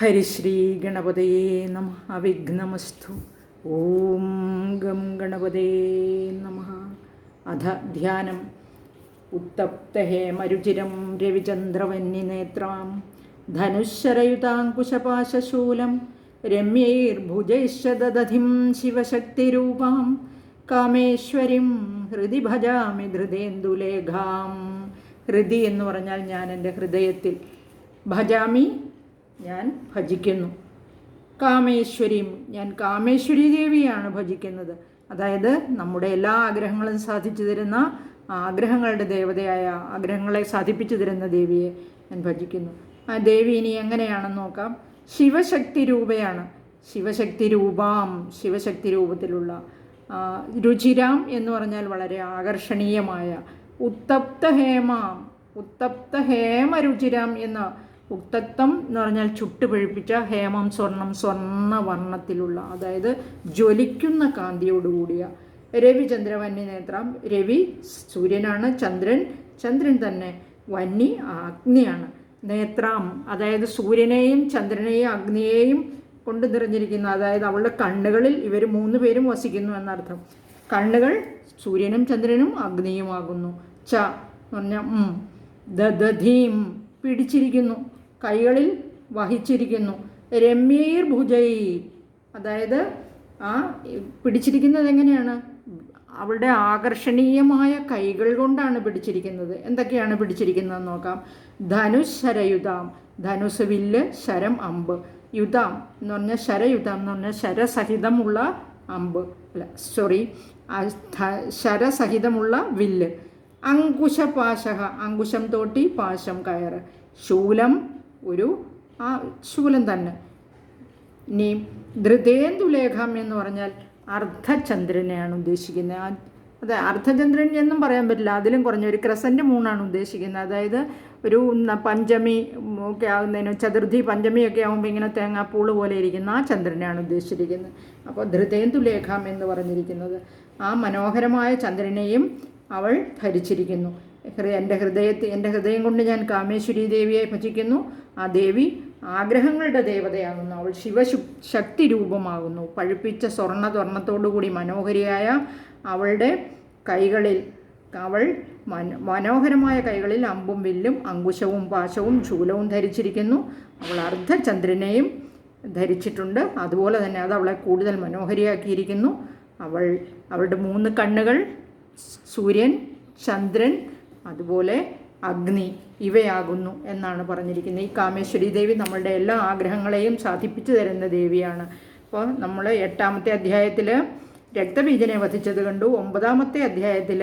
ഹരിശ്രീ ഗണപതയേ നമ. അവിഘ്നമസ്തു. ഓം ഗം ഗണപതേ നമ. അധ ധ്യാനം. ഉത്തപ്തഹേമരുചിരം രവിചന്ദ്രവന്യനേത്രാം ധനുശ്ശരയുതാങ്കുശപാശശൂലം രമ്യൈർഭുജൈശ്ച ദദധിം ശിവശക്തിരൂപാം കാമേശ്വരിം ഹൃദി ഭജാമി ധൃതേന്ദുലേഖാം. ഹൃദി എന്ന് പറഞ്ഞാൽ ഞാൻ എൻ്റെ ഹൃദയത്തിൽ, ഭജാമി ഞാൻ ഭജിക്കുന്നു, കാമേശ്വരിയും ഞാൻ കാമേശ്വരി ദേവിയാണ് ഭജിക്കുന്നത്. അതായത് നമ്മുടെ എല്ലാ ആഗ്രഹങ്ങളും സാധിച്ചു തരുന്ന, ആഗ്രഹങ്ങളുടെ ദേവതയായ, ആഗ്രഹങ്ങളെ സാധിപ്പിച്ചു തരുന്ന ദേവിയെ ഞാൻ ഭജിക്കുന്നു. ആ ദേവി ഇനി എങ്ങനെയാണെന്ന് നോക്കാം. ശിവശക്തി രൂപയാണ്. ശിവശക്തി രൂപാം, ശിവശക്തി രൂപത്തിലുള്ള. രുചിരാം എന്ന് പറഞ്ഞാൽ വളരെ ആകർഷണീയമായ. ഉത്തപ്ത ഹേമാം, ഉത്തപ്ത ഹേമരുചിരാം എന്ന, ഉത്തപ്തം എന്ന് പറഞ്ഞാൽ ചുട്ടുപഴുപ്പിച്ച, ഹേമം സ്വർണം, സ്വർണ്ണവർണ്ണത്തിലുള്ള, അതായത് ജ്വലിക്കുന്ന കാന്തിയോടുകൂടിയ. രവിചന്ദ്ര വന്യനേത്രം, രവി സൂര്യനാണ്, ചന്ദ്രൻ തന്നെ വന്നി അഗ്നിയാണ്. നേത്രാം അതായത് സൂര്യനെയും ചന്ദ്രനെയും അഗ്നിയെയും കൊണ്ട് നിറഞ്ഞിരിക്കുന്ന, അതായത് അവളുടെ കണ്ണുകളിൽ ഇവർ 3 പേരും വസിക്കുന്നു എന്നർത്ഥം. കണ്ണുകൾ സൂര്യനും ചന്ദ്രനും അഗ്നിയുമാകുന്നു. ച എന്ന് പറഞ്ഞാൽ ദധീം പിടിച്ചിരിക്കുന്നു, കൈകളിൽ വഹിച്ചിരിക്കുന്നു. രമ്യൈർ ഭുജൈ അതായത് ആ പിടിച്ചിരിക്കുന്നത് എങ്ങനെയാണ്? അവളുടെ ആകർഷണീയമായ കൈകൾ കൊണ്ടാണ് പിടിച്ചിരിക്കുന്നത്. എന്തൊക്കെയാണ് പിടിച്ചിരിക്കുന്നത് നോക്കാം. ധനുശരയുതാം, ധനുസ് വില്ല്, ശരം അമ്പ്. യുതാം എന്ന് പറഞ്ഞാൽ ശരയുതാം എന്ന് പറഞ്ഞാൽ ശരസഹിതമുള്ള അമ്പ്, ശരസഹിതമുള്ള വില്ല്. അങ്കുശപാശക, അങ്കുശം തോട്ടി, പാശം കയറ്. ശൂലം ഒരു ശൂലം തന്നെ. ഇനി ധൃതേന്ദുലേഖം എന്ന് പറഞ്ഞാൽ അർദ്ധചന്ദ്രനെയാണ് ഉദ്ദേശിക്കുന്നത്. അതെ, അർദ്ധചന്ദ്രൻ എന്നും പറയാൻ പറ്റില്ല, അതിലും കുറഞ്ഞ ഒരു ക്രസൻറ്റ് മൂണാണ് ഉദ്ദേശിക്കുന്നത്. അതായത് ഒരു പഞ്ചമി ഒക്കെ ആകുന്നതിന്, ചതുർത്ഥി പഞ്ചമിയൊക്കെ ആകുമ്പോൾ ഇങ്ങനെ തേങ്ങാപ്പൂള് പോലെ ഇരിക്കുന്ന ആ ചന്ദ്രനെയാണ് ഉദ്ദേശിച്ചിരിക്കുന്നത്. അപ്പോൾ ധൃതേന്ദുലേഖം എന്ന് പറഞ്ഞിരിക്കുന്നത് ആ മനോഹരമായ ചന്ദ്രനെയും അവൾ ധരിച്ചിരിക്കുന്നു. എൻ്റെ ഹൃദയം കൊണ്ട് ഞാൻ കാമേശ്വരി ദേവിയെ ഭജിക്കുന്നു. ആ ദേവി ആഗ്രഹങ്ങളുടെ ദേവതയാകുന്നു. അവൾ ശിവശക്തി രൂപമാകുന്നു. പഴുപ്പിച്ച സ്വർണ്ണത്തോടുകൂടി മനോഹരിയായ അവളുടെ കൈകളിൽ, അവൾ മനോഹരമായ കൈകളിൽ അമ്പും വില്ലും അങ്കുശവും പാശവും ശൂലവും ധരിച്ചിരിക്കുന്നു. അവൾ അർദ്ധചന്ദ്രനെയും ധരിച്ചിട്ടുണ്ട്. അതുപോലെ തന്നെ അത് അവളെ കൂടുതൽ മനോഹരിയാക്കിയിരിക്കുന്നു. അവളുടെ 3 കണ്ണുകൾ സൂര്യൻ, ചന്ദ്രൻ, അതുപോലെ അഗ്നി ഇവയാകുന്നു എന്നാണ് പറഞ്ഞിരിക്കുന്നത്. ഈ കാമേശ്വരി ദേവി നമ്മളുടെ എല്ലാ ആഗ്രഹങ്ങളെയും സാധിപ്പിച്ചു തരുന്ന ദേവിയാണ്. അപ്പോൾ നമ്മൾ 8ാമത്തെ അധ്യായത്തിൽ രക്തബീജനെ വധിച്ചത് കണ്ടു. 9ാമത്തെ അധ്യായത്തിൽ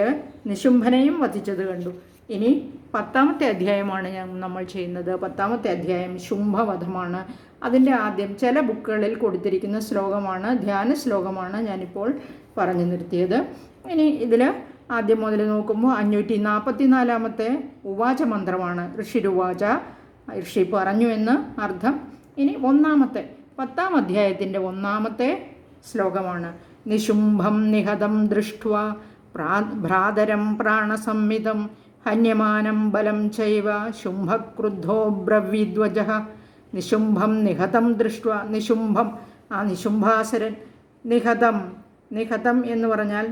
നിശുംഭനെയും വധിച്ചത് കണ്ടു. ഇനി 10ാമത്തെ അധ്യായമാണ് നമ്മൾ ചെയ്യുന്നത്. 10ാമത്തെ അധ്യായം ശുംഭവധമാണ്. അതിൻ്റെ ആദ്യം ചില ബുക്കുകളിൽ കൊടുത്തിരിക്കുന്ന ശ്ലോകമാണ്, ധ്യാന ശ്ലോകമാണ് ഞാനിപ്പോൾ പറഞ്ഞു നിർത്തിയത്. ഇനി ഇതിൽ ആദ്യം മുതൽ നോക്കുമ്പോൾ 544ാമത്തെ ഉവാച മന്ത്രമാണ്. ഋഷിരുവാച, ഋഷി പറഞ്ഞു എന്ന് അർത്ഥം. ഇനി 10ാം അധ്യായത്തിൻ്റെ 1ാമത്തെ ശ്ലോകമാണ്. നിശുംഭം നിഹതം ദൃഷ്ട്വാ ഭ്രാതരം പ്രാണസംമിതം ഹന്യമാനം ബലം ചൈവ ശുംഭക്രുദ്ധോ ബ്രവീദ്വജഃ. നിശുംഭം നിഹതം ദൃഷ്ട്വാ, നിശുംഭം ആ നിശുംഭാസുരൻ, നിഹതം എന്ന് പറഞ്ഞാൽ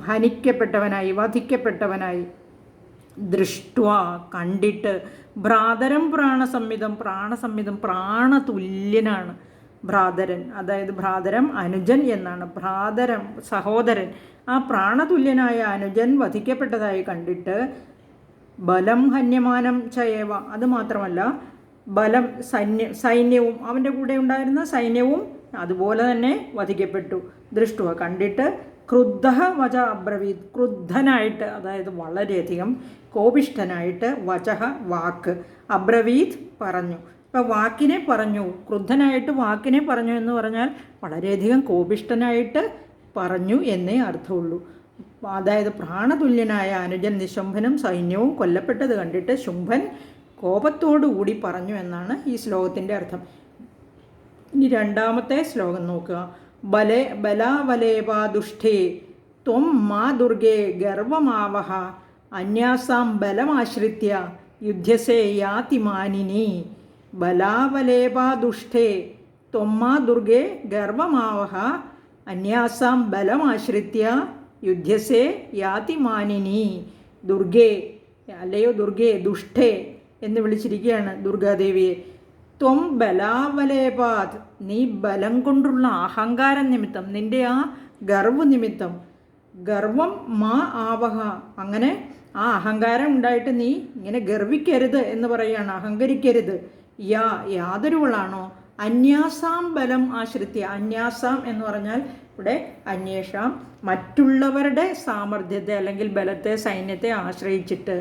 ഹനിക്കപ്പെട്ടവനായി, വധിക്കപ്പെട്ടവനായി. ദൃഷ്ട്വാ കണ്ടിട്ട്, ഭ്രാതരം പ്രാണസംമിതം, പ്രാണതുല്യനാണ് ഭ്രാതരൻ. അതായത് ഭ്രാതരം അനുജൻ എന്നാണ്, ഭ്രാതരം സഹോദരൻ. ആ പ്രാണതുല്യനായ അനുജൻ വധിക്കപ്പെട്ടതായി കണ്ടിട്ട്, ബലം ഹന്യമാനം ചയേവ, അതുമാത്രമല്ല ബലം സൈന്യവും, അവൻ്റെ കൂടെ ഉണ്ടായിരുന്ന സൈന്യവും അതുപോലെ തന്നെ വധിക്കപ്പെട്ടു. ദൃഷ്ടുവ കണ്ടിട്ട്, ക്രുദ്ധഃ വച അബ്രവീത്, ക്രുദ്ധനായിട്ട്, അതായത് വളരെയധികം കോപിഷ്ഠനായിട്ട്, വചഃ വാക്ക്, അബ്രവീത് പറഞ്ഞു. ഇപ്പോൾ വാക്കിനെ പറഞ്ഞു, ക്രുദ്ധനായിട്ട് വാക്കിനെ പറഞ്ഞു എന്ന് പറഞ്ഞാൽ വളരെയധികം കോപിഷ്ഠനായിട്ട് പറഞ്ഞു എന്നേ അർത്ഥമുള്ളൂ. അതായത് പ്രാണതുല്യനായ അനുജൻ നിശുംഭനും സൈന്യവും കൊല്ലപ്പെട്ടത് കണ്ടിട്ട് ശുംഭൻ കോപത്തോടുകൂടി പറഞ്ഞു എന്നാണ് ഈ ശ്ലോകത്തിൻ്റെ അർത്ഥം. ഇനി 2ാമത്തെ ശ്ലോകം നോക്കുക. ബലാവലേപാ ദുഷ്ടേ ത്വം മാ ദുർഗേ ഗർവമാവഹ അന്യാസാം ബലമാശ്രിത്യ യുദ്ധസേ യാതി മാനിനി. ബലാവലേപാ ദുഷ്ടേ ത്വമ്മാ ദുർഗേ ഗർവമാവഹ അന്യാസാം ബലമാശ്രിത്യ യുദ്ധ്യസേ യാതി മാനിനി. ദുർഗേ, അല്ലയോ ദുർഗേ, ദുഷ്ടേ എന്ന് വിളിച്ചിരിക്കുകയാണ് ദുർഗാദേവിയെ. ത്വം ബലാവലേപാത്, നീ ബലം കൊണ്ടുള്ള അഹങ്കാരം നിമിത്തം, നിൻ്റെ ആ ഗർവ് നിമിത്തം, ഗർവം മാ ആവഹ, അങ്ങനെ ആ അഹങ്കാരം ഉണ്ടായിട്ട് നീ ഇങ്ങനെ ഗർവിക്കരുത് എന്ന് പറയുകയാണ്, അഹങ്കരിക്കരുത്. യാതൊരുവളാണോ അന്യാസാം ബലം ആശ്രിത്യ. അന്യാസാം എന്ന് പറഞ്ഞാൽ ഇവിടെ അന്വേഷാം, മറ്റുള്ളവരുടെ സാമർഥ്യത്തെ അല്ലെങ്കിൽ ബലത്തെ, സൈന്യത്തെ ആശ്രയിച്ചിട്ട്,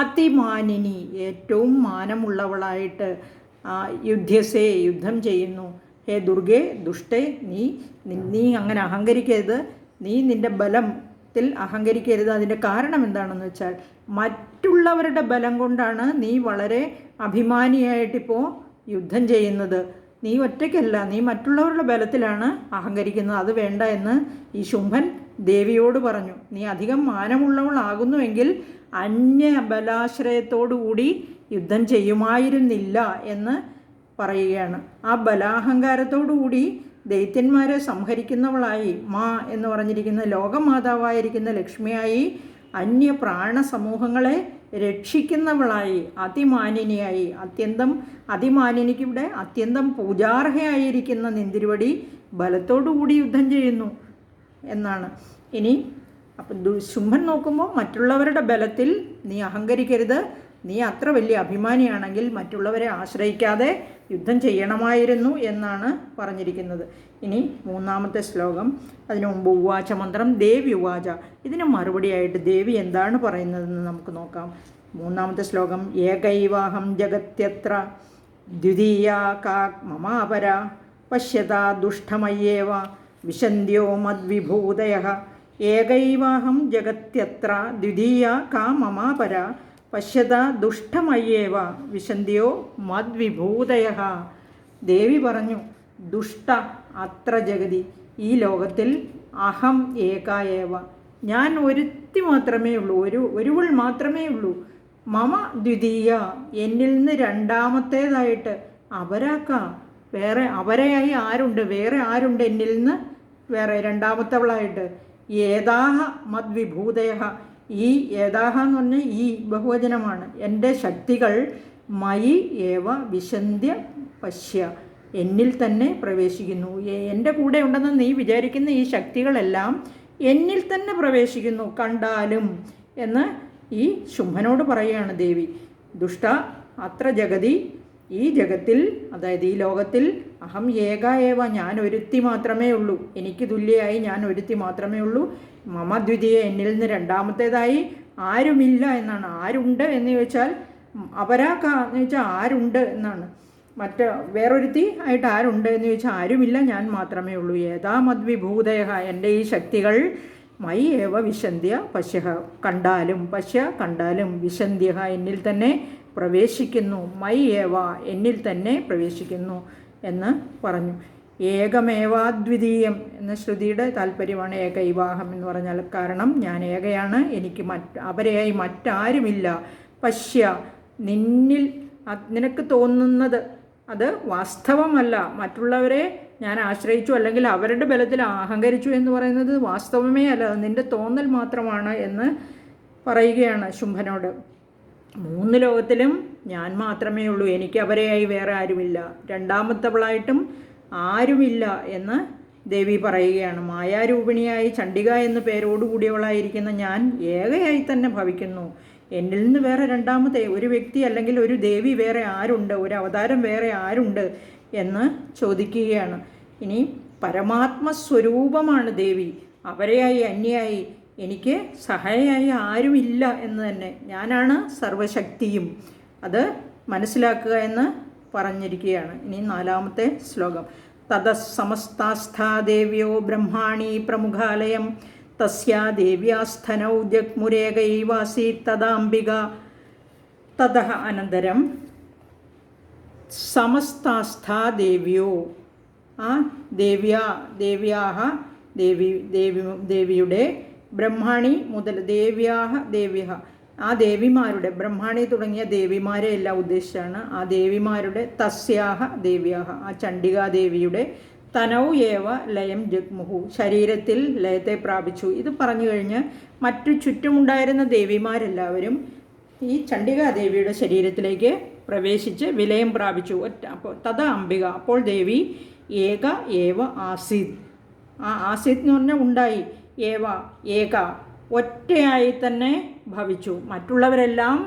അതിമാനിനി, ഏറ്റവും മാനമുള്ളവളായിട്ട്, യുദ്ധ്യസേ, യുദ്ധം ചെയ്യുന്നു. ഹേ ദുർഗേ, ദുഷ്ടേ, നീ അങ്ങനെ അഹങ്കരിക്കരുത്, നീ നിൻ്റെ ബലത്തിൽ അഹങ്കരിക്കരുത്. അതിൻ്റെ കാരണം എന്താണെന്ന് വെച്ചാൽ മറ്റുള്ളവരുടെ ബലം കൊണ്ടാണ് നീ വളരെ അഭിമാനിയായിട്ടിപ്പോൾ യുദ്ധം ചെയ്യുന്നത്. നീ ഒറ്റയ്ക്കല്ല, നീ മറ്റുള്ളവരുടെ ബലത്തിലാണ് അഹങ്കരിക്കുന്നത്. അത് വേണ്ട എന്ന് ഈ ശുംഭൻ ദേവിയോട് പറഞ്ഞു. നീ അധികം മാനമുള്ളവളാകുന്നുവെങ്കിൽ അന്യബലാശ്രയത്തോടുകൂടി യുദ്ധം ചെയ്യുമായിരുന്നില്ല എന്ന് പറയുകയാണ്. ആ ബലാഹങ്കാരത്തോടുകൂടി ദൈത്യന്മാരെ സംഹരിക്കുന്നവളായി, മാ എന്ന് പറഞ്ഞിരിക്കുന്ന ലോകമാതാവായിരിക്കുന്ന ലക്ഷ്മിയായി, അന്യ പ്രാണസമൂഹങ്ങളെ രക്ഷിക്കുന്നവളായി, അതിമാനിനിയായി, അതിമാനിനിക്ക് ഇവിടെ അത്യന്തം പൂജാർഹയായിരിക്കുന്ന നിന്തിരുവടി ബലത്തോടുകൂടി യുദ്ധം ചെയ്യുന്നു എന്നാണ്. ഇനി അപ്പം ശുംഭൻ നോക്കുമ്പോൾ മറ്റുള്ളവരുടെ ബലത്തിൽ നീ അഹങ്കരിക്കരുത്, നീ അത്ര വലിയ അഭിമാനിയാണെങ്കിൽ മറ്റുള്ളവരെ ആശ്രയിക്കാതെ യുദ്ധം ചെയ്യണമായിരുന്നു എന്നാണ് പറഞ്ഞിരിക്കുന്നത്. ഇനി മൂന്നാമത്തെ ശ്ലോകം, അതിനു മുമ്പ് ഉവാച മന്ത്രം ദേവി ഉവാച. ഇതിന് മറുപടിയായിട്ട് ദേവി എന്താണ് പറയുന്നതെന്ന് നമുക്ക് നോക്കാം. മൂന്നാമത്തെ ശ്ലോകം, ഏകൈവാഹം ജഗത്യത്ര ദ്വിതീയാ കാ മമാപര പശ്യതാ ദുഷ്ടമയ്യേവ വിശന്ധ്യോ മദ്വിഭൂതയഃ. ഏകൈവാഹം ജഗത്യത്ര ദ്വിതീയാ കാ മമാപര പശ്യതാ ദുഷ്ടമയ്യേവ വിശന്ധ്യോ മദ്വിഭൂതയഃ. ദേവി പറഞ്ഞു, ദുഷ്ട അത്ര ജഗതി, ഈ ലോകത്തിൽ അഹം ഏകായേവ, ഞാൻ ഒരുത്തി മാത്രമേ ഉള്ളൂ, ഒരുവൾ മാത്രമേ ഉള്ളൂ. മമ ദ്വിതീയ, എന്നിൽ നിന്ന് രണ്ടാമത്തേതായിട്ട്, അപരാക്ക, വേറെ അപരയായി ആരുണ്ട്, വേറെ ആരുണ്ട് എന്നിൽ നിന്ന് വേറെ രണ്ടാമത്തവളായിട്ട്. ഏതാഹ മദ്വിഭൂതയ, ഈ ഏതാഹ എന്ന് പറഞ്ഞാൽ ഈ ബഹുവചനമാണ്. എൻ്റെ ശക്തികൾ മയി ഏവ വിശന്ധ്യ പശ്യ, എന്നിൽ തന്നെ പ്രവേശിക്കുന്നു. എൻ്റെ കൂടെ ഉണ്ടെന്ന് നീ വിചാരിക്കുന്ന ഈ ശക്തികളെല്ലാം എന്നിൽ തന്നെ പ്രവേശിക്കുന്നു, കണ്ടാലും എന്ന് ഈ ശുംഭനോട് പറയുകയാണ് ദേവി. ദുഷ്ട അത്ര ജഗതി, ഈ ജഗത്തിൽ, അതായത് ഈ ലോകത്തിൽ, അഹം ഏക ഏവ, ഞാൻ ഒരുത്തി മാത്രമേ ഉള്ളൂ, എനിക്ക് തുല്യയായി ഞാൻ ഒരുത്തി മാത്രമേ ഉള്ളൂ. മമ ദ്വിതീയ, എന്നിൽ നിന്ന് രണ്ടാമത്തേതായി ആരുമില്ല എന്നാണ്. ആരുണ്ട് എന്ന് ചോദിച്ചാൽ അപരാക്ക എന്ന് ചോദിച്ചാൽ ആരുണ്ട് എന്നാണ്. വേറൊരുത്തി ആയിട്ട് ആരുണ്ട് എന്ന് ചോദിച്ചാൽ ആരുമില്ല, ഞാൻ മാത്രമേ ഉള്ളൂ. ഏതാ മദ്വിഭൂതയ, എൻ്റെ ഈ ശക്തികൾ മൈ ഏവ വിശന്ധ്യ പശ്യ, കണ്ടാലും, പശ്യ കണ്ടാലും, വിശന്ധ്യ എന്നിൽ തന്നെ പ്രവേശിക്കുന്നു, മൈ ഏവ എന്നിൽ തന്നെ പ്രവേശിക്കുന്നു എന്ന് പറഞ്ഞു. ഏകമേവാദ്വിതീയം എന്ന ശ്രുതിയുടെ താല്പര്യമാണ് ഏകൈവാഹം എന്ന് പറഞ്ഞാൽ. കാരണം ഞാൻ ഏകയാണ്, എനിക്ക് അവരെയായി മറ്റാരുമില്ല. പശ്യ, നിനക്ക് തോന്നുന്നത് അത് വാസ്തവമല്ല. മറ്റുള്ളവരെ ഞാൻ ആശ്രയിച്ചു അല്ലെങ്കിൽ അവരുടെ ബലത്തിൽ അഹങ്കരിച്ചു എന്ന് പറയുന്നത് വാസ്തവമേ അല്ല, നിൻ്റെ തോന്നൽ മാത്രമാണ് എന്ന് പറയുകയാണ് ശുംഭനോട്. മൂന്ന് ലോകത്തിലും ഞാൻ മാത്രമേ ഉള്ളൂ, എനിക്ക് അവരെയായി വേറെ ആരുമില്ല, രണ്ടാമത്തവളായിട്ടും ആരുമില്ല എന്ന് ദേവി പറയുകയാണ്. മായാരൂപിണിയായി ചണ്ഡിക എന്ന പേരോടുകൂടിയവളായിരിക്കുന്ന ഞാൻ ഏകയായി തന്നെ ഭവിക്കുന്നു. എന്നിൽ നിന്ന് വേറെ രണ്ടാമത്തെ ഒരു വ്യക്തി അല്ലെങ്കിൽ ഒരു ദേവി വേറെ ആരുണ്ട്, ഒരു അവതാരം വേറെ ആരുണ്ട് എന്ന് ചോദിക്കുകയാണ്. ഇനി പരമാത്മസ്വരൂപമാണ് ദേവി, അവരെയായി അന്യായി എനിക്ക് സഹായിയായി ആരുമില്ല എന്ന് തന്നെ, ഞാനാണ് സർവശക്തിയും, അത് മനസ്സിലാക്കുക എന്ന് പറഞ്ഞിരിക്കുകയാണ്. ഇനി നാലാമത്തെ ശ്ലോകം, തതസമസ്താസ്ഥാ ദേവ്യോ ബ്രഹ്മാണി പ്രമുഖാലയം തസ്യാ ദേവ്യാസ്ഥനൗ ജഗ്മുരേകൈവാസീത് തദാംബിക. തതഃ അനന്തരം സമസ്താസ്ഥാ ദേവ്യോ, ആ ദേവിയുടെ ബ്രഹ്മാണി മുതൽ ദേവ്യ ആ ദേവിമാരുടെ, ബ്രഹ്മാണി തുടങ്ങിയ ദേവിമാരെ എല്ലാം ഉദ്ദേശിച്ചാണ്. ആ ദേവിമാരുടെ തസ്യാഹ ദേവ്യാഹ, ആ ചണ്ഡികാദേവിയുടെ തനൗ ഏവ ലയം ജഗ്മുഹു, ശരീരത്തിൽ ലയത്തെ പ്രാപിച്ചു. ഇത് പറഞ്ഞു കഴിഞ്ഞ് മറ്റു ചുറ്റുമുണ്ടായിരുന്ന ദേവിമാരെല്ലാവരും ഈ ചണ്ഡികാദേവിയുടെ ശരീരത്തിലേക്ക് പ്രവേശിച്ച് വിലയം പ്രാപിച്ചു. അപ്പോൾ തഥ അംബിക, അപ്പോൾ ദേവി ഏക ഏവ ആസീത്, ആ ആസീത് എന്ന് പറഞ്ഞാൽ ഉണ്ടായി, ഏവ ഏക ഒറ്റയായി തന്നെ ഭവിച്ചു. മറ്റുള്ളവരെല്ലാം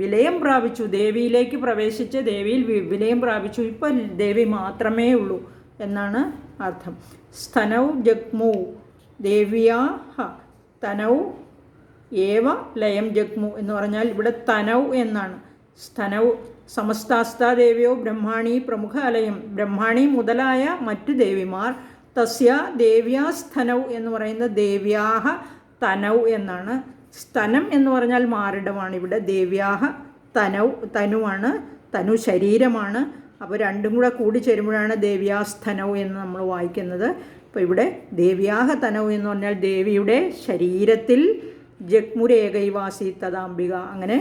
വിലയം പ്രാപിച്ചു, ദേവിയിലേക്ക് പ്രവേശിച്ച് ദേവിയിൽ വിലയം പ്രാപിച്ചു. ഇപ്പം ദേവി മാത്രമേ ഉള്ളൂ എന്നാണ് അർത്ഥം. സ്തനൗ ജഗ്മു ദേവ്യാഹ തനൗ ഏവ ലയം ജഗ്മു എന്ന് പറഞ്ഞാൽ ഇവിടെ തനൗ എന്നാണ്. സ്തനൗ സമസ്താസ്താദേവിയോ ബ്രഹ്മാണി പ്രമുഖ അലയം, ബ്രഹ്മാണി മുതലായ മറ്റു ദേവിമാർ തസ്യ ദേവ്യാസ്തനൗ എന്ന് പറയുന്ന ദേവ്യാഹ തനൗ എന്നാണ്. സ്തനം എന്ന് പറഞ്ഞാൽ മാറിടമാണ്. ഇവിടെ ദേവ്യാഹ തനൗ, തനുവാണ്, തനു ശരീരമാണ്. അപ്പോൾ രണ്ടും കൂടെ കൂടി ചേരുമ്പോഴാണ് ദേവ്യാസ്തനൗ എന്ന് നമ്മൾ വായിക്കുന്നത്. അപ്പോൾ ഇവിടെ ദേവ്യാഹ തനൗ എന്ന് പറഞ്ഞാൽ ദേവിയുടെ ശരീരത്തിൽ ജഗ്മുരേകൈവാസി തദാംബിക, അങ്ങനെ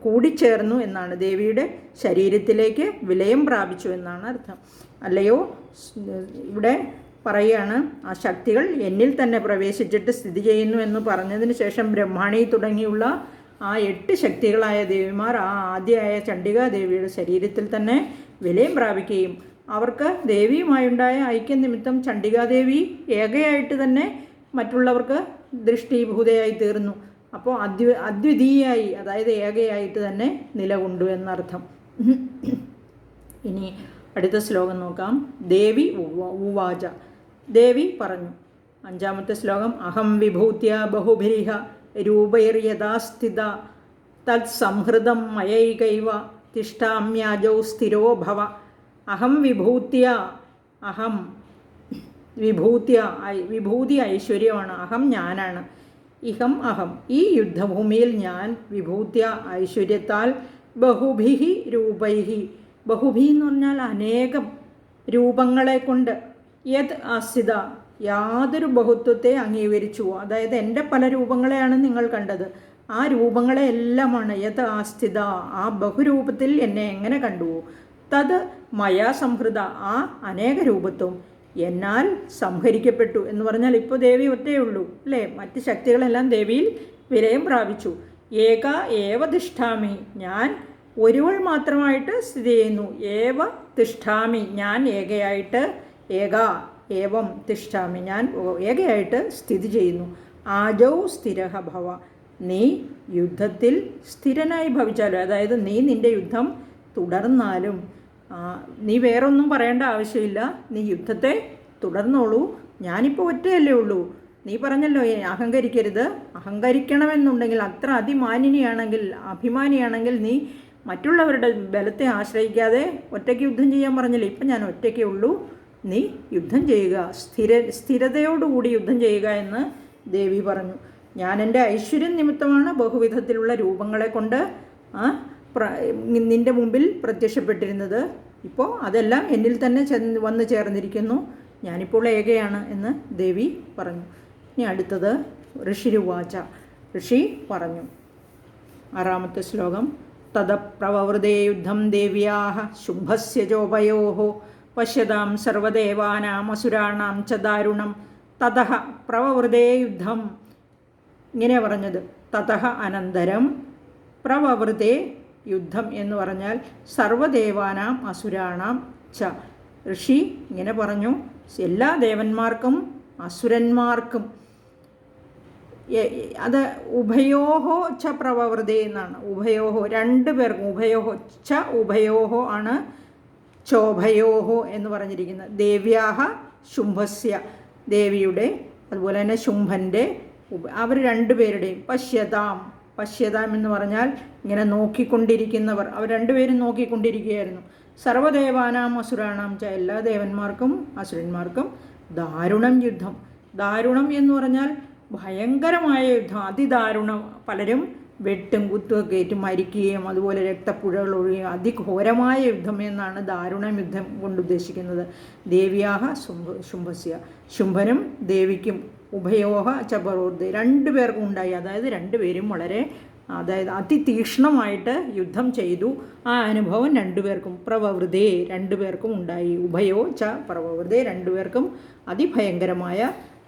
കൂടിച്ചേർന്നു എന്നാണ്. ദേവിയുടെ ശരീരത്തിലേക്ക് വിലയം പ്രാപിച്ചു എന്നാണ് അർത്ഥം. അല്ലയോ ഇവിടെ പറയുകയാണ്, ആ ശക്തികൾ എന്നിൽ തന്നെ പ്രവേശിച്ചിട്ട് സ്ഥിതി ചെയ്യുന്നു എന്ന് പറഞ്ഞതിന് ശേഷം ബ്രഹ്മാണി തുടങ്ങിയുള്ള ആ 8 ശക്തികളായ ദേവിമാർ ആ ആദ്യമായ ചണ്ഡികാദേവിയുടെ ശരീരത്തിൽ തന്നെ വിലയം പ്രാപിക്കുകയും അവർക്ക് ദേവിയുമായുണ്ടായ ഐക്യനിമിത്തം ചണ്ഡികാദേവി ഏകയായിട്ട് തന്നെ മറ്റുള്ളവർക്ക് ദൃഷ്ടീഭൂതയായി തീർന്നു. അപ്പോൾ അദ്വിതീയായി, അതായത് ഏകയായിട്ട് തന്നെ നിലകൊണ്ടു എന്നർത്ഥം. ഇനി അടുത്ത ശ്ലോകം നോക്കാം. ദേവി ഉവാച, ദേവി പറഞ്ഞു. 5-ാമത്തെ ശ്ലോകം. അഹം വിഭൂത്യ ബഹുഭിരിഹ രൂപൈര്യഥാസ്ഥിത തത് സംഹൃതം മയൈകൈവ തിഷ്ഠാമ്യാജൗ സ്ഥിരോ ഭവ. അഹം വിഭൂത്യ, അഹം വിഭൂത്യ, വിഭൂതി ഐശ്വര്യമാണ്. അഹം ഞാനാണ്. ഇഹം അഹം, ഈ യുദ്ധഭൂമിയിൽ ഞാൻ വിഭൂത്യ ഐശ്വര്യത്താൽ ബഹുഭിഹി രൂപൈഹി, ബഹുഭി എന്ന് പറഞ്ഞാൽ അനേകം രൂപങ്ങളെ കൊണ്ട്, യത് ആസ്ഥിത യാതൊരു ബഹുത്വത്തെ അംഗീകരിച്ചു. അതായത് എൻ്റെ പല രൂപങ്ങളെയാണ് നിങ്ങൾ കണ്ടത്, ആ രൂപങ്ങളെ എല്ലാമാണ് യത് ആസ്ഥിത, ആ ബഹുരൂപത്തിൽ എന്നെ എങ്ങനെ കണ്ടുവോ. തത് മയാ സംഹൃത, ആ അനേക രൂപത്വം എന്നാൽ സംഹരിക്കപ്പെട്ടു എന്ന് പറഞ്ഞാൽ ഇപ്പോൾ ദേവി ഒറ്റയുള്ളൂ അല്ലേ, മറ്റ് ശക്തികളെല്ലാം ദേവിയിൽ വിലയം പ്രാപിച്ചു. ഏക ഏവ തിഷ്ഠാമി, ഞാൻ ഒരുവൾ മാത്രമായിട്ട് സ്ഥിതി ചെയ്യുന്നു. ഏവ തിഷ്ഠാമി, ഞാൻ ഏകയായിട്ട്, ഏക ഏവം തിഷ്ഠാമി, ഞാൻ ഏകയായിട്ട് സ്ഥിതി ചെയ്യുന്നു. ആജൗ സ്ഥിരഹ ഭവ, നീ യുദ്ധത്തിൽ സ്ഥിരനായി ഭവിച്ചാലും, അതായത് നീ നിൻ്റെ യുദ്ധം തുടർന്നാലും, നീ വേറൊന്നും പറയേണ്ട ആവശ്യമില്ല, നീ യുദ്ധത്തെ തുടർന്നോളൂ, ഞാനിപ്പോൾ ഒറ്റയല്ലേ ഉള്ളൂ. നീ പറഞ്ഞല്ലോ അഹങ്കരിക്കരുത്, അഹങ്കരിക്കണമെന്നുണ്ടെങ്കിൽ അത്ര അതിമാനിനിയാണെങ്കിൽ, അഭിമാനിയാണെങ്കിൽ നീ മറ്റുള്ളവരുടെ ബലത്തെ ആശ്രയിക്കാതെ ഒറ്റയ്ക്ക് യുദ്ധം ചെയ്യാൻ പറഞ്ഞില്ലേ. ഇപ്പം ഞാൻ ഒറ്റയ്ക്കേ ഉള്ളൂ, നീ യുദ്ധം ചെയ്യുക, സ്ഥിരതയോടുകൂടി യുദ്ധം ചെയ്യുക എന്ന് ദേവി പറഞ്ഞു. ഞാൻ എൻ്റെ ഐശ്വര്യം നിമിത്തമാണ് ബഹുവിധത്തിലുള്ള രൂപങ്ങളെ കൊണ്ട് നിൻ്റെ മുമ്പിൽ പ്രത്യക്ഷപ്പെട്ടിരുന്നത്. ഇപ്പോൾ അതെല്ലാം എന്നിൽ തന്നെ വന്നു ചേർന്നിരിക്കുന്നു, ഞാനിപ്പോൾ ഏകയാണ് എന്ന് ദേവി പറഞ്ഞു. ഇനി അടുത്തത് ഋഷിരുവാച, ഋഷി പറഞ്ഞു. 6-ാമത്തെ ശ്ലോകം. തദപ്രവവൃതേ യുദ്ധം ദേവ്യാഹ ശുംഭസ്യ ചോഭയോഃ പശ്യതാം സർവദേവാനാം അസുരാണാം ച ദാരുണം. തതഃ പ്രവവൃതേ യുദ്ധം, ഇങ്ങനെ പറഞ്ഞത്. തതഃ അനന്തരം, പ്രവവൃതേ യുദ്ധം എന്ന് പറഞ്ഞാൽ സർവദേവാനാം അസുരാണാം ച. ഋഷി ഇങ്ങനെ പറഞ്ഞു, എല്ലാ ദേവന്മാർക്കും അസുരന്മാർക്കും. അത് ഉഭയോഹോ ച പ്രവവൃതേ എന്നാണ്. ഉഭയോഹോ, 2 പേർക്കും. ഉഭയോഹോ ച ഉഭയോഹോ ആണ് ചോഭയോഹോ എന്ന് പറഞ്ഞിരിക്കുന്നത്. ദേവ്യാഹ ശുംഭസ്യ, ദേവിയുടെ, അതുപോലെ തന്നെ ശുംഭൻ്റെ, അവർ 2 പേരുടെയും. പശ്യതാം, പശ്യതാം എന്ന് പറഞ്ഞാൽ ഇങ്ങനെ നോക്കിക്കൊണ്ടിരിക്കുന്നവർ, അവർ 2 പേരും നോക്കിക്കൊണ്ടിരിക്കുകയായിരുന്നു. സർവദേവാനാം അസുരാണാം ച, എല്ലാ ദേവന്മാർക്കും അസുരന്മാർക്കും ദാരുണം യുദ്ധം. ദാരുണം എന്ന് പറഞ്ഞാൽ ഭയങ്കരമായ യുദ്ധം, അതിദാരുണം. പലരും വെട്ടും കുത്തുമൊക്കെ ഏറ്റ് മരിക്കുകയും അതുപോലെ രക്തപ്പുഴകൾ ഒഴുകുകയും അതിഘോരമായ യുദ്ധം എന്നാണ് ദാരുണം യുദ്ധം കൊണ്ട് ഉദ്ദേശിക്കുന്നത്. ദേവ്യാഹ ശുംഭസ്യ, ശുംഭനും ദേവിക്കും. ഉഭയോഹ ച പ്രവൃത്തി, 2 പേർക്കും ഉണ്ടായി. അതായത് 2 പേരും വളരെ അതായത് അതിതീക്ഷ്ണമായിട്ട് യുദ്ധം ചെയ്തു. ആ അനുഭവം രണ്ടുപേർക്കും പ്രവവൃതേ രണ്ടുപേർക്കും ഉണ്ടായി. ഉഭയോ ച പ്രവവൃതേ രണ്ടുപേർക്കും അതിഭയങ്കരമായ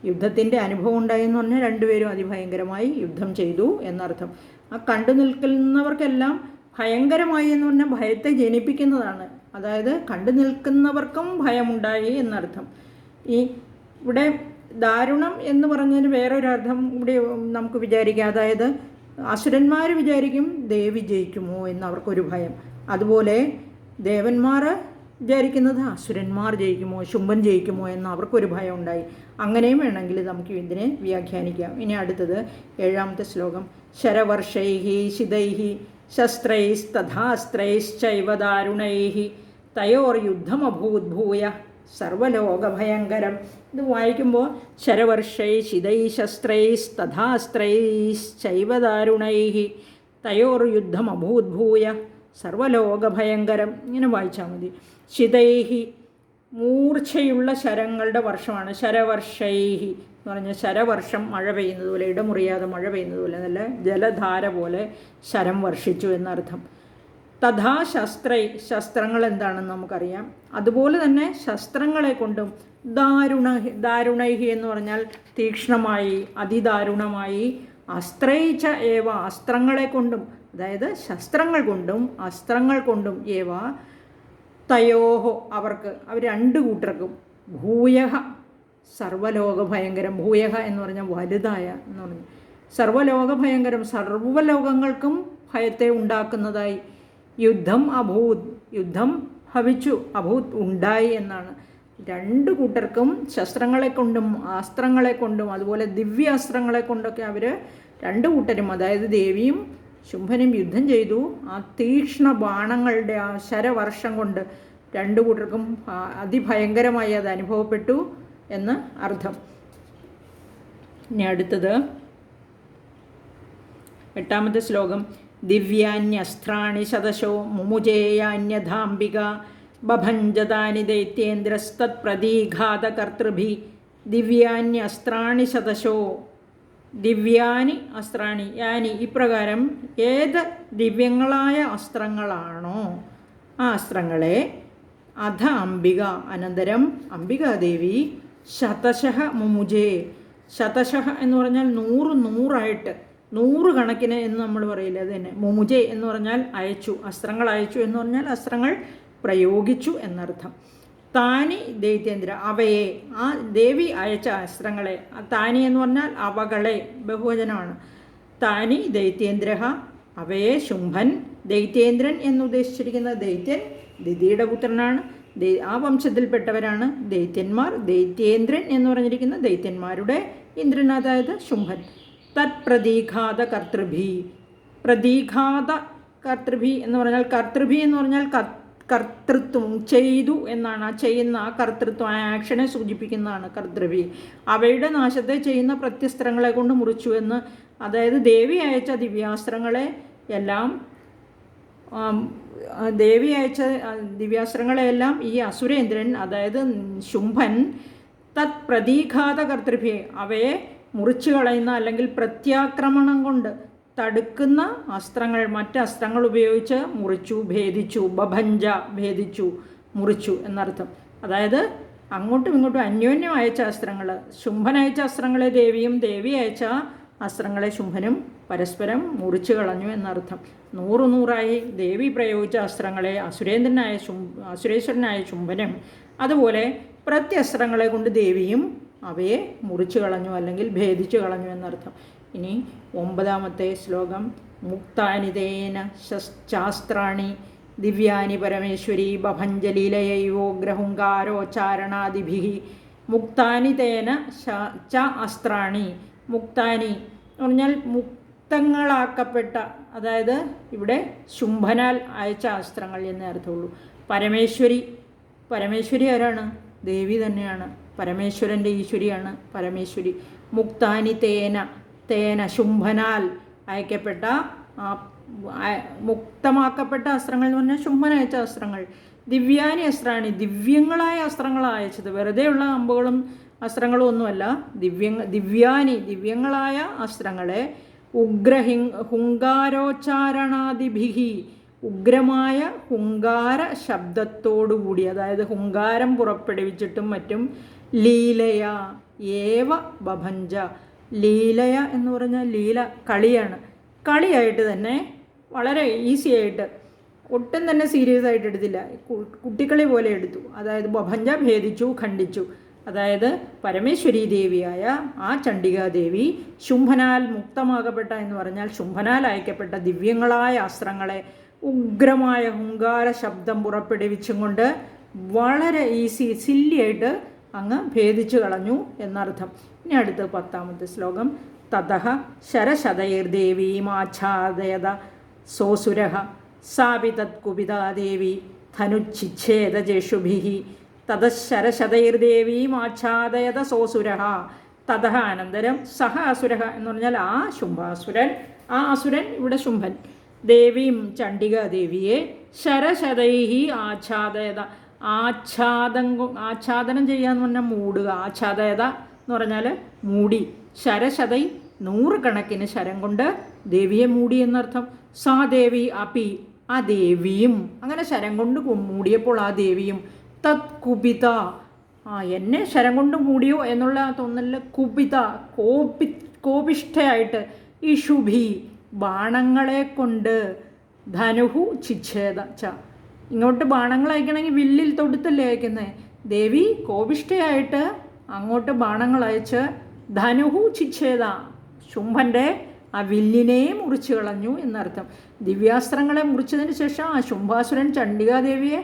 യുദ്ധത്തിൻ്റെ അനുഭവം ഉണ്ടായി എന്ന് പറഞ്ഞാൽ രണ്ടുപേരും അതിഭയങ്കരമായി യുദ്ധം ചെയ്തു എന്നർത്ഥം. ആ കണ്ടു നിൽക്കുന്നവർക്കെല്ലാം ഭയങ്കരമായി എന്ന് പറഞ്ഞാൽ ഭയത്തെ ജനിപ്പിക്കുന്നതാണ്. അതായത് കണ്ടു നിൽക്കുന്നവർക്കും ഭയമുണ്ടായി എന്നർത്ഥം. ഇവിടെ ദാരുണം എന്ന് പറഞ്ഞതിന് വേറൊരർത്ഥം ഇവിടെ നമുക്ക് വിചാരിക്കാം. അതായത് അസുരന്മാർ വിചാരിക്കും ദേവി ജയിക്കുമോ എന്നവർക്കൊരു ഭയം. അതുപോലെ ദേവന്മാർ വിചാരിക്കുന്നത് അസുരന്മാർ ജയിക്കുമോ, ശുംഭൻ ജയിക്കുമോ എന്ന് അവർക്കൊരു ഭയം ഉണ്ടായി. അങ്ങനെയും വേണമെങ്കിൽ നമുക്ക് ഇതിനെ വ്യാഖ്യാനിക്കാം. ഇനി അടുത്തത് 7ാമത്തെ ശ്ലോകം. ശരവർഷൈഹി ശിതൈഹി ശസ്ത്രൈസ്തഥാസ്ത്രൈശ്ചൈവ ദാരുണൈഹി തയോർയുദ്ധമഭൂദ്ഭൂയ സർവലോകഭയങ്കരം. ഇത് വായിക്കുമ്പോൾ ശരവർഷൈ ശിതൈ ശസ്ത്രൈസ്തഥാസ്ത്രൈശ്ചൈവ ദാരുണൈഹി തയോർയുദ്ധമഭൂദ്ഭൂയ സർവലോകഭയങ്കരം ഇങ്ങനെ വായിച്ചാൽ മതി. ശിതൈഹി മൂർച്ഛയുള്ള ശരങ്ങളുടെ വർഷമാണ്. ശരവർഷൈഹി എന്ന് പറഞ്ഞാൽ ശരവർഷം മഴ പെയ്യുന്നത് പോലെ, ഇടമുറിയാതെ മഴ പെയ്യുന്നത് പോലെ, നല്ല ജലധാര പോലെ ശരം വർഷിച്ചു എന്നർത്ഥം. തഥാ ശസ്ത്രങ്ങൾ എന്താണെന്ന് നമുക്കറിയാം. അതുപോലെ തന്നെ ശസ്ത്രങ്ങളെ കൊണ്ടും ദാരുണൈഹി എന്ന് പറഞ്ഞാൽ തീക്ഷ്ണമായി, അതിദാരുണമായി, അസ്ത്രൈച്ച ഏവ അസ്ത്രങ്ങളെ കൊണ്ടും, അതായത് ശസ്ത്രങ്ങൾ കൊണ്ടും അസ്ത്രങ്ങൾ കൊണ്ടും ഏവ തയോഹോ അവർ രണ്ട് കൂട്ടർക്കും ഭൂയഹ സർവലോകഭയങ്കരം. ഭൂയഹ എന്ന് പറഞ്ഞാൽ വലുതായ എന്ന് പറഞ്ഞു. സർവലോകഭയങ്കരം സർവ്വലോകങ്ങൾക്കും ഭയത്തെ ഉണ്ടാക്കുന്നതായി. യുദ്ധം അഭൂത് യുദ്ധം ഭവിച്ചു, അഭൂത് ഉണ്ടായി എന്നാണ്. രണ്ട് കൂട്ടർക്കും ശസ്ത്രങ്ങളെ കൊണ്ടും അസ്ത്രങ്ങളെ കൊണ്ടും അതുപോലെ ദിവ്യാസ്ത്രങ്ങളെ കൊണ്ടൊക്കെ അവർ രണ്ട് കൂട്ടരും, അതായത് ദേവിയും ശുംഭനും യുദ്ധം ചെയ്തു. ആ തീക്ഷ്ണ ബാണങ്ങളുടെ ആ ശരവർഷം കൊണ്ട് രണ്ടു കൂട്ടർക്കും അതിഭയങ്കരമായി അത് അനുഭവപ്പെട്ടു എന്ന് അർത്ഥം. ഇനി അടുത്തത് 8ാമത്തെ ശ്ലോകം. ദിവ്യാന്യസ്ത്രാണി ശതശോ മുമുജേയാന്യധാംബിക ബഭഞ്ജതാനി ദൈത്യേന്ദ്രസ്തത്പ്രതീഘാതകർത്തൃഭി. ദിവ്യാന്യസ്ത്രാണി ശതശോ, ദിവ്യാനി അസ്ത്രാണി യാനി, ഇപ്രകാരം ഏത് ദിവ്യങ്ങളായ അസ്ത്രങ്ങളാണോ ആ അസ്ത്രങ്ങളെ അധ അംബിക അനന്തരം അംബികാദേവി ശതശഃ മുമുജേ. ശതശഃ എന്ന് പറഞ്ഞാൽ 100 കണക്കിന് എന്ന് നമ്മൾ പറയില്ല, അത് തന്നെ. മുമുജെ എന്ന് പറഞ്ഞാൽ അയച്ചു, അസ്ത്രങ്ങൾ അയച്ചു എന്ന് പറഞ്ഞാൽ അസ്ത്രങ്ങൾ പ്രയോഗിച്ചു എന്നർത്ഥം. താനി ദൈത്യേന്ദ്ര അവയെ, ആ ദേവി അയച്ച അസ്ത്രങ്ങളെ, താനി എന്ന് പറഞ്ഞാൽ അവകളെ, ബഹുവചനമാണ്. താനി ദൈത്യേന്ദ്ര അവയെ ശുംഭൻ, ദൈത്യേന്ദ്രൻ എന്നുദ്ദേശിച്ചിരിക്കുന്ന ദൈത്യൻ ദിതിയുടെ പുത്രനാണ്, ആ വംശത്തിൽപ്പെട്ടവരാണ് ദൈത്യന്മാർ. ദൈത്യേന്ദ്രൻ എന്ന് പറഞ്ഞിരിക്കുന്ന ദൈത്യന്മാരുടെ ഇന്ദ്രൻ, അതായത് ശുംഭൻ. തത്പ്രതീഘാത കർത്തൃഭി, പ്രതീഘാത കർത്തൃഭി എന്ന് പറഞ്ഞാൽ, കർത്തൃഭി എന്ന് പറഞ്ഞാൽ കർത്തൃത്വം, ചെയ്തു എന്നാണ്. ആ ചെയ്യുന്ന ആ കർത്തൃത്വം, ആ ആക്ഷനെ സൂചിപ്പിക്കുന്നതാണ് കർത്തൃഭി. അവയുടെ നാശത്തെ ചെയ്യുന്ന പ്രത്യസ്ത്രങ്ങളെ കൊണ്ട് മുറിച്ചു എന്ന്, അതായത് ദേവി അയച്ച ദിവ്യാസ്ത്രങ്ങളെ എല്ലാം, ദേവി അയച്ച ദിവ്യാസ്ത്രങ്ങളെയെല്ലാം ഈ അസുരേന്ദ്രൻ, അതായത് ശുംഭൻ, തത് പ്രതീഘാത കർത്തൃഭി അവയെ മുറിച്ചു കളയുന്ന അല്ലെങ്കിൽ പ്രത്യാക്രമണം കൊണ്ട് തടുക്കുന്ന അസ്ത്രങ്ങൾ, മറ്റ് അസ്ത്രങ്ങൾ ഉപയോഗിച്ച് മുറിച്ചു, ഭേദിച്ചു. ബഭഞ്ച ഭേദിച്ചു, മുറിച്ചു എന്നർത്ഥം. അതായത് അങ്ങോട്ടും ഇങ്ങോട്ടും അന്യോന്യം അയച്ച അസ്ത്രങ്ങൾ, ശുംഭൻ അയച്ച അസ്ത്രങ്ങളെ ദേവിയും ദേവി അയച്ച അസ്ത്രങ്ങളെ ശുംഭനും പരസ്പരം മുറിച്ചു കളഞ്ഞു എന്നർത്ഥം. 100 ദേവി പ്രയോഗിച്ച അസ്ത്രങ്ങളെ അസുരേശ്വരനായ ശുംഭനും അതുപോലെ പ്രത്യസ്ത്രങ്ങളെ കൊണ്ട് ദേവിയും അവയെ മുറിച്ചു കളഞ്ഞു അല്ലെങ്കിൽ ഭേദിച്ചു കളഞ്ഞു എന്നർത്ഥം. ഇനി 9ാമത്തെ ശ്ലോകം. മുക്താനിതേന ശാസ്ത്രാണി ദിവ്യാനി പരമേശ്വരി ബഭഞ്ജലീലയോഗ്രഹുങ്കാരോച്ചാരണാദിഭി. മുക്താനി തേന ച അസ്ത്രാണി. മുക്താനി എന്ന് പറഞ്ഞാൽ മുക്തങ്ങളാക്കപ്പെട്ട, അതായത് ഇവിടെ ശുംഭനാൽ അയച്ച അസ്ത്രങ്ങൾ എന്നേ അർത്ഥമുള്ളൂ. പരമേശ്വരി ആരാണ്? ദേവി തന്നെയാണ്. പരമേശ്വരൻ്റെ ഈശ്വരിയാണ് പരമേശ്വരി. മുക്താനി തേന ശുംഭനാൽ അയക്കപ്പെട്ട, മുക്തമാക്കപ്പെട്ട അസ്ത്രങ്ങൾ എന്ന് പറഞ്ഞാൽ ശുംഭൻ അയച്ച അസ്ത്രങ്ങൾ. ദിവ്യാനി അസ്ത്രാണി ദിവ്യങ്ങളായ അസ്ത്രങ്ങളാണ് അയച്ചത്, വെറുതെയുള്ള അമ്പുകളും അസ്ത്രങ്ങളും ഒന്നുമല്ല. ദിവ്യാനി ദിവ്യങ്ങളായ അസ്ത്രങ്ങളെ ഹുങ്കാരോച്ചാരണാദിഭിഹി, ഉഗ്രമായ ഹുങ്കാര ശബ്ദത്തോടുകൂടി, അതായത് ഹുങ്കാരം പുറപ്പെടുവിച്ചിട്ടും മറ്റും, ലീലയ ഏവ ബഭഞ്ച, ലീലയ എന്ന് പറഞ്ഞാൽ ലീല കളിയാണ്, കളിയായിട്ട് തന്നെ വളരെ ഈസി ആയിട്ട്, ഒട്ടും തന്നെ സീരിയസ് ആയിട്ട് എടുത്തില്ല, കുട്ടിക്കളി പോലെ എടുത്തു. അതായത് ബഭഞ്ച ഭേദിച്ചു, ഖണ്ഡിച്ചു. അതായത് പരമേശ്വരി ദേവിയായ ആ ചണ്ഡികാദേവി ശുംഭനാൽ മുക്തമാകപ്പെട്ട എന്ന് പറഞ്ഞാൽ ശുംഭനാൽ അയക്കപ്പെട്ട ദിവ്യങ്ങളായ അസ്ത്രങ്ങളെ ഉഗ്രമായ ഹുങ്കാര ശബ്ദം പുറപ്പെടുവിച്ചും കൊണ്ട് വളരെ സില്ലിയായിട്ട് അങ്ങ് ഭേദിച്ചു കളഞ്ഞു എന്നർത്ഥം. ഇനി അടുത്ത് 10ാമത്തെ ശ്ലോകം. തതഃ ശരശതൈർദേവീമാച്ഛാദയത സോസുരഃ സാപി തത്കുപിതാ ദേവി ധനുച്ഛിച്ഛേദജേഷുഭിഃ. തതഃ ശരശതൈർദേവീമാച്ഛാദയത സോസുരഃ. തതഃ അനന്തരം സഹ അസുരഃ എന്ന് പറഞ്ഞാൽ ആ ശുംഭാസുരൻ, ആ അസുരൻ ഇവിടെ ശുംഭൻ, ദേവീം ചണ്ഡികാദേവിയെ ശരശതൈഹി ആച്ഛാദയത, ആച്ഛാദനം ചെയ്യാന്ന് പറഞ്ഞാൽ മൂടുക, ആച്ഛാദയത എന്ന് പറഞ്ഞാൽ മൂടി, ശരശതൈ 100 കണക്കിന് ശരം കൊണ്ട് ദേവിയെ മൂടി എന്നർത്ഥം. സാ ദേവി അപി, ആ ദേവിയും അങ്ങനെ ശരം കൊണ്ട് മൂടിയപ്പോൾ ആ ദേവിയും തത് കുപിത, എന്നെ ശരം കൊണ്ട് മൂടിയോ എന്നുള്ള തോന്നലിൽ കുപിത കോപിഷ്ഠയായിട്ട്, ഇഷുഭി ബാണങ്ങളെ കൊണ്ട്, ധനുഹു ചിച്ഛേദ ച, ഇങ്ങോട്ട് ബാണങ്ങൾ അയക്കണമെങ്കിൽ വില്ലിൽ തൊടുത്തല്ലേ അയക്കുന്നത്, ദേവി കോപിഷ്ഠയായിട്ട് അങ്ങോട്ട് ബാണങ്ങൾ അയച്ച് ധനുഹു ചിച്ഛേദ, ശുംഭൻ്റെ ആ വില്ലിനെ മുറിച്ചു കളഞ്ഞു എന്നർത്ഥം. ദിവ്യാസ്ത്രങ്ങളെ മുറിച്ചതിന് ശേഷം ആ ശുംഭാസുരൻ ചണ്ഡികാദേവിയെ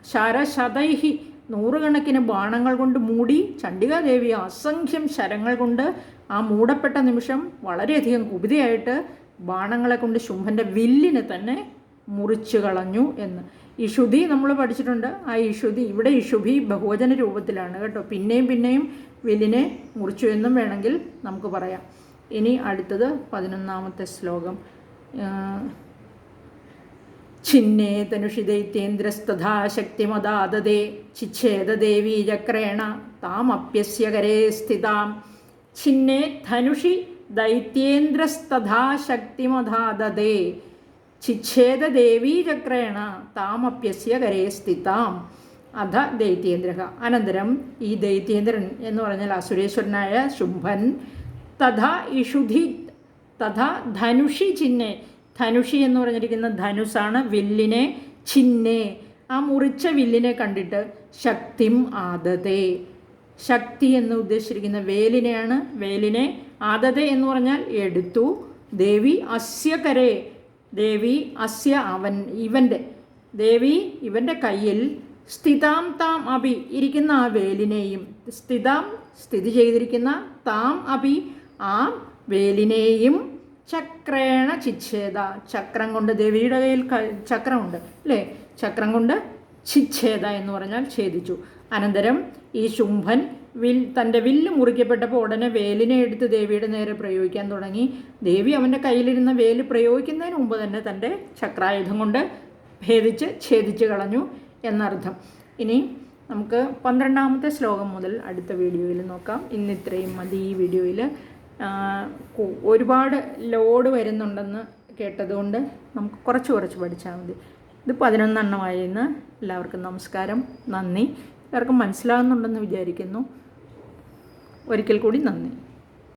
ശരശതൈഹി 100 കണക്കിന് ബാണങ്ങൾ കൊണ്ട് മൂടി, ചണ്ഡികാദേവിയെ അസംഖ്യം ശരങ്ങൾ കൊണ്ട് ആ മൂടപ്പെട്ട നിമിഷം വളരെയധികം കുപിതയായിട്ട് ബാണങ്ങളെ കൊണ്ട് ശുംഭൻ്റെ വില്ലിനെ തന്നെ മുറിച്ചു കളഞ്ഞു എന്ന്. ഇഷുധി നമ്മൾ പഠിച്ചിട്ടുണ്ട്. ആ ഇഷുധി ഇവിടെ ഇഷുഭി ബഹുവചന രൂപത്തിലാണ് കേട്ടോ. പിന്നെയും വില്ലിനെ മുറിച്ചു എന്നും വേണമെങ്കിൽ നമുക്ക് പറയാം. ഇനി അടുത്തത് 11ാമത്തെ ശ്ലോകം. ഛിന്നേ തനുഷി ദൈത്യേന്ദ്രസ്തഥാ ശക്തിമദാദദേ ചിച്ഛേദദേവീ ചക്രേണ താമപ്യസ്യ കരേ സ്ഥിതാം. ഛിന്നേ ധനുഷി ദൈത്യേന്ദ്രസ്തഥാ ശക്തിമദാദദേ ചിച്ഛേദദേവീ ചക്രേണ താമപ്യസ്യ കരേ സ്ഥിതാം. അധ ദൈത്യേന്ദ്ര, അനന്തരം ഈ ദൈത്യേന്ദ്രൻ എന്ന് പറഞ്ഞാൽ അസുരേശ്വരനായ ശുംഭൻ, തഥാ ഇഷുധി തഥാ ധനുഷി ചിന്നെ, ധനുഷി എന്ന് പറഞ്ഞിരിക്കുന്ന ധനുസാണ്, വില്ലിനെ, ചിന്നെ ആ മുറിച്ച വില്ലിനെ കണ്ടിട്ട്, ശക്തിം ആദതേ, ശക്തി എന്ന് ഉദ്ദേശിച്ചിരിക്കുന്ന വേലിനെയാണ്, വേലിനെ, ആദതേ എന്ന് പറഞ്ഞാൽ എടുത്തു, ദേവി അസ്യ കരേ, ദേവി അസ്യ അവൻ, ഇവൻ്റെ, ദേവി ഇവൻ്റെ കയ്യിൽ, സ്ഥിതാം താം അഭി ഇരിക്കുന്ന ആ വേലിനെയും, സ്ഥിതാം സ്ഥിതി ചെയ്തിരിക്കുന്ന, താം അഭി ആ വേലിനെയും, ചക്രേണ ചിച്ഛേദ ചക്രം കൊണ്ട്, ദേവിയുടെ കയ്യിൽ ചക്രമുണ്ട് അല്ലേ, ചക്രം കൊണ്ട് ചിച്ഛേദ എന്ന് പറഞ്ഞാൽ ഛേദിച്ചു. അനന്തരം ഈ ശുംഭൻ തൻ്റെ വില്ല് മുറിക്കപ്പെട്ടപ്പോൾ ഉടനെ വേലിനെ എടുത്ത് ദേവിയുടെ നേരെ പ്രയോഗിക്കാൻ തുടങ്ങി. ദേവി അവൻ്റെ കയ്യിലിരുന്ന വേല് പ്രയോഗിക്കുന്നതിന് മുമ്പ് തന്നെ തൻ്റെ ചക്രായുധം കൊണ്ട് ഛേദിച്ച് കളഞ്ഞു എന്നർത്ഥം. ഇനി നമുക്ക് 12ാമത്തെ ശ്ലോകം മുതൽ അടുത്ത വീഡിയോയിൽ നോക്കാം. ഇന്ന് ഇത്രയും മതി ഈ വീഡിയോയിൽ. ഒരുപാട് ലോഡ് വരുന്നുണ്ടെന്ന് കേട്ടതുകൊണ്ട് നമുക്ക് കുറച്ച് പഠിച്ചാൽ മതി. ഇത് 11 എണ്ണമായിരുന്നു. എല്ലാവർക്കും നമസ്കാരം, നന്ദി. എല്ലാവർക്കും മനസ്സിലാകുന്നുണ്ടെന്ന് വിചാരിക്കുന്നു. ഒരിക്കൽ കൂടി നന്ദി.